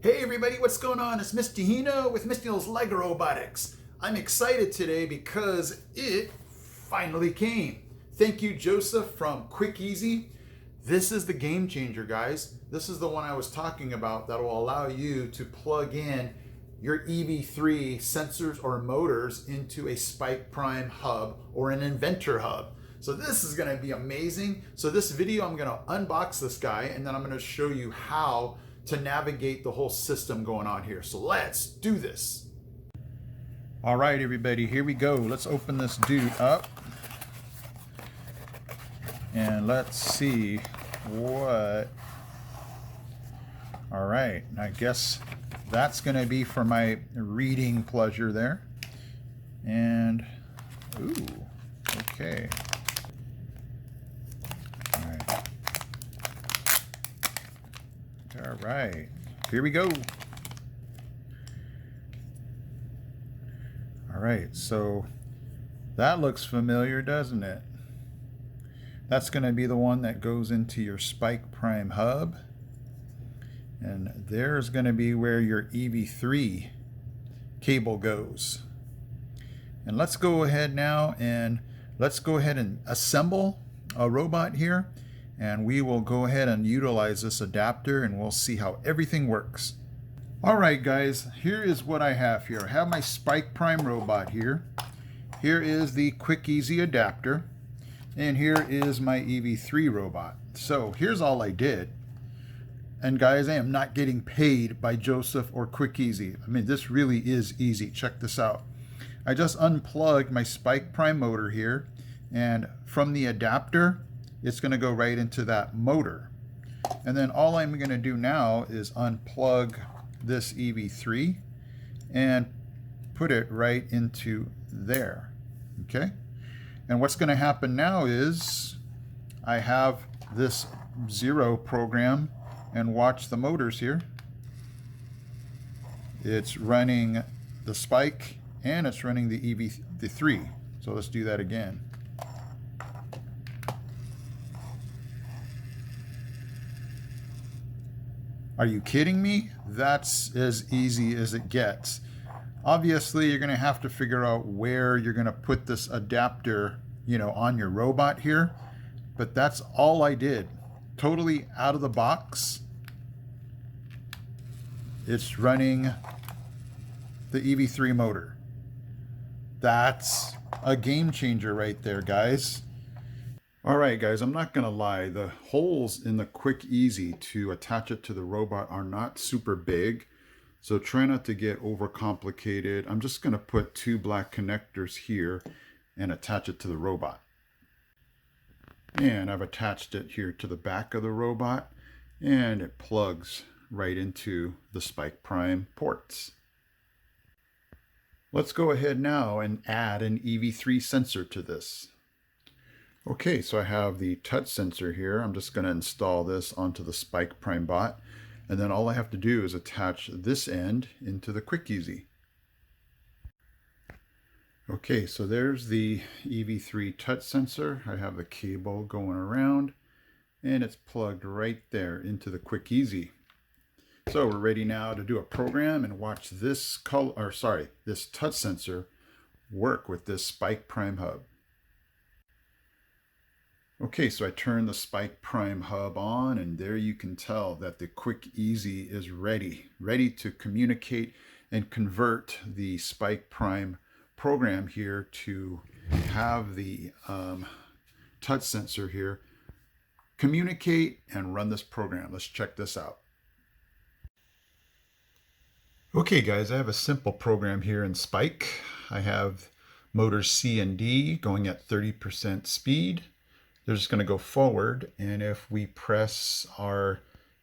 Hey everybody, what's going on? It's Mr. Hino with Mr. Hino's LEGO Robotics. I'm excited today because it finally came. Thank you, Joseph from QikEasy. This is the game changer, guys. This is the one I was talking about that will allow you to plug in your EV3 sensors or motors into a Spike Prime hub or an Inventor hub. So this is going to be amazing. So this video, I'm going to unbox this guy and then I'm going to show you how to navigate the whole system going on here. So let's do this. All right, everybody, here we go. Let's open this dude up and let's see what. All right, I guess that's going to be for my reading pleasure there. And ooh, okay. All right, here we go. All right, so that looks familiar, doesn't it? That's going to be the one that goes into your Spike Prime hub. And there's going to be where your EV3 cable goes. And let's go ahead now and let's go ahead and assemble a robot here. And we will go ahead and utilize this adapter and we'll see how everything works. All right, guys, here is what I have here. I have my Spike Prime robot here. Here is the QikEasy adapter. And here is my EV3 robot. So here's all I did. And guys, I am not getting paid by Joseph or QikEasy. I mean, this really is easy. Check this out. I just unplugged my Spike Prime motor here. And from the adapter, it's going to go right into that motor. And then all I'm going to do now is unplug this EV3 and put it right into there. Okay? And what's going to happen now is I have this 0 program and watch the motors here. It's running the Spike and it's running the EV3. So let's do that again. Are you kidding me? That's as easy as it gets. Obviously, you're going to have to figure out where you're going to put this adapter, on your robot here. But that's all I did. Totally out of the box. It's running the EV3 motor. That's a game changer right there, guys. All right, guys, I'm not going to lie. The holes in the QikEasy to attach it to the robot are not super big. So try not to get overcomplicated. I'm just going to put 2 black connectors here and attach it to the robot. And I've attached it here to the back of the robot and it plugs right into the Spike Prime ports. Let's go ahead now and add an EV3 sensor to this. Okay, so I have the touch sensor here. I'm just going to install this onto the Spike Prime bot. And then all I have to do is attach this end into the QikEasy. Okay, so there's the EV3 touch sensor. I have the cable going around and it's plugged right there into the QikEasy. So we're ready now to do a program and watch this this touch sensor work with this Spike Prime hub. Okay, so I turn the Spike Prime hub on and there you can tell that the QikEasy is ready to communicate and convert the Spike Prime program here to have the touch sensor here communicate and run this program. Let's check this out. Okay, guys, I have a simple program here in Spike. I have motors C and D going at 30% speed. They're just going to go forward, and if we press our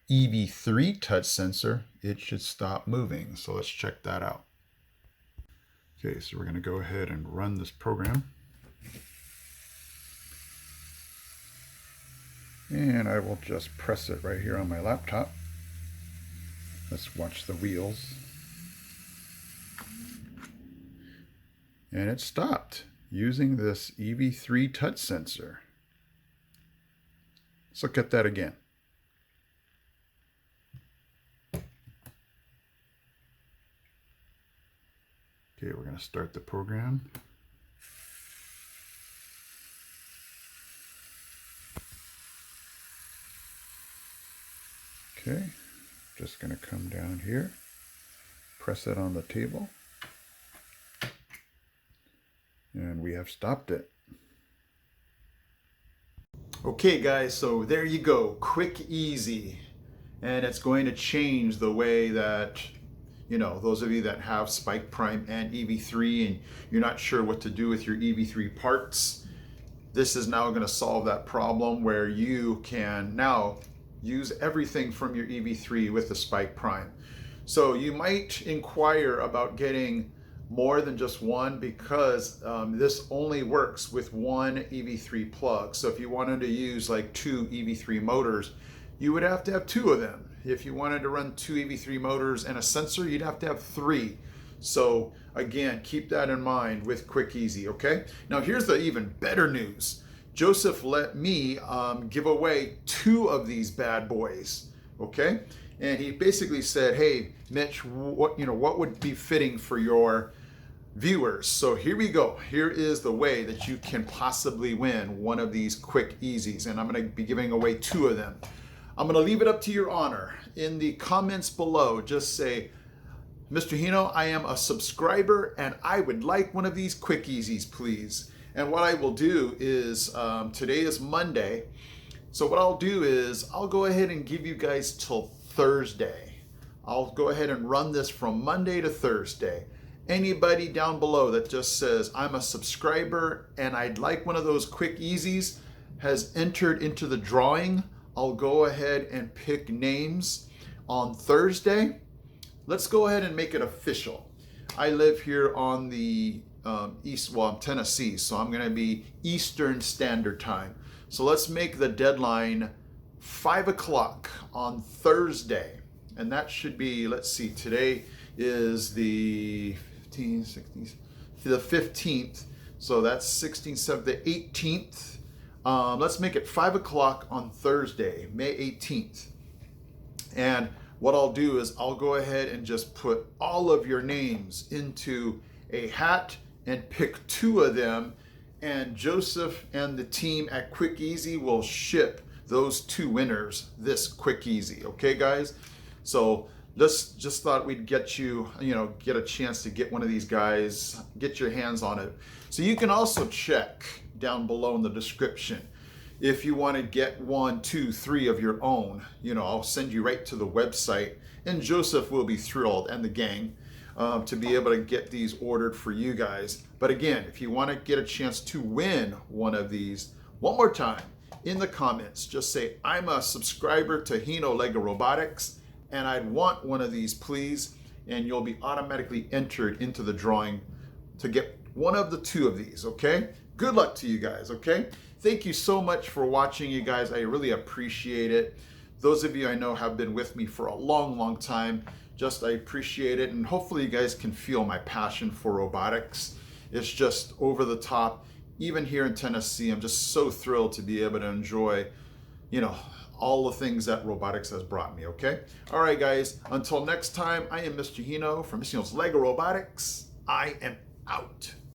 EV3 touch sensor, it should stop moving. So let's check that out. Okay, so we're going to go ahead and run this program. And I will just press it right here on my laptop. Let's watch the wheels. And it stopped using this EV3 touch sensor. Let's look at that again. Okay, we're going to start the program. Okay, just going to come down here, press it on the table, and we have stopped it. Okay guys, so there you go, QikEasy. And it's going to change the way that, you know, those of you that have Spike Prime and EV3 and you're not sure what to do with your EV3 parts, this is now going to solve that problem where you can now use everything from your EV3 with the Spike Prime. So you might inquire about getting more than just one because this only works with one EV3 plug. So if you wanted to use like two EV3 motors, you would have to have two of them. If you wanted to run two EV3 motors and a sensor, you'd have to have three. So again, keep that in mind with QikEasy, okay? Now here's the even better news. Joseph let me give away two of these bad boys, okay? And he basically said, hey, Mitch, what would be fitting for your viewers? So here we go. Here is the way that you can possibly win one of these QikEasys, and I'm going to be giving away two of them. I'm going to leave it up to your honor. In the comments below, just say, Mr. Hino, I am a subscriber and I would like one of these QikEasys, please. And what I will do is, today is Monday, so what I'll do is I'll go ahead and give you guys till Thursday. I'll go ahead and run this from Monday to Thursday. Anybody down below that just says, I'm a subscriber and I'd like one of those QikEasys has entered into the drawing. I'll go ahead and pick names on Thursday. Let's go ahead and make it official. I live here on the I'm Tennessee, so I'm going to be Eastern Standard Time. So let's make the deadline 5 o'clock on Thursday. And that should be, let's see, today is the 15th. So that's 16th, 17th, the 18th. Let's make it 5 o'clock on Thursday, May 18th. And what I'll do is I'll go ahead and just put all of your names into a hat and pick two of them, and Joseph and the team at QikEasy will ship those two winners this QikEasy. Okay, guys? So just thought we'd get you, get a chance to get one of these guys, get your hands on it. So you can also check down below in the description if you want to get 1, 2, 3 of your own. I'll send you right to the website, and Joseph will be thrilled, and the gang, to be able to get these ordered for you guys. But again, if you want to get a chance to win one of these, one more time in the comments, just say, I'm a subscriber to Hino Lego Robotics and I'd want one of these, please. And you'll be automatically entered into the drawing to get one of the two of these, okay? Good luck to you guys, okay? Thank you so much for watching, you guys. I really appreciate it. Those of you I know have been with me for a long, long time. I appreciate it, and hopefully you guys can feel my passion for robotics. It's just over the top. Even here in Tennessee, I'm just so thrilled to be able to enjoy, all the things that robotics has brought me, okay? All right, guys, until next time, I am Mr. Hino from Mr. Hino's Lego Robotics. I am out.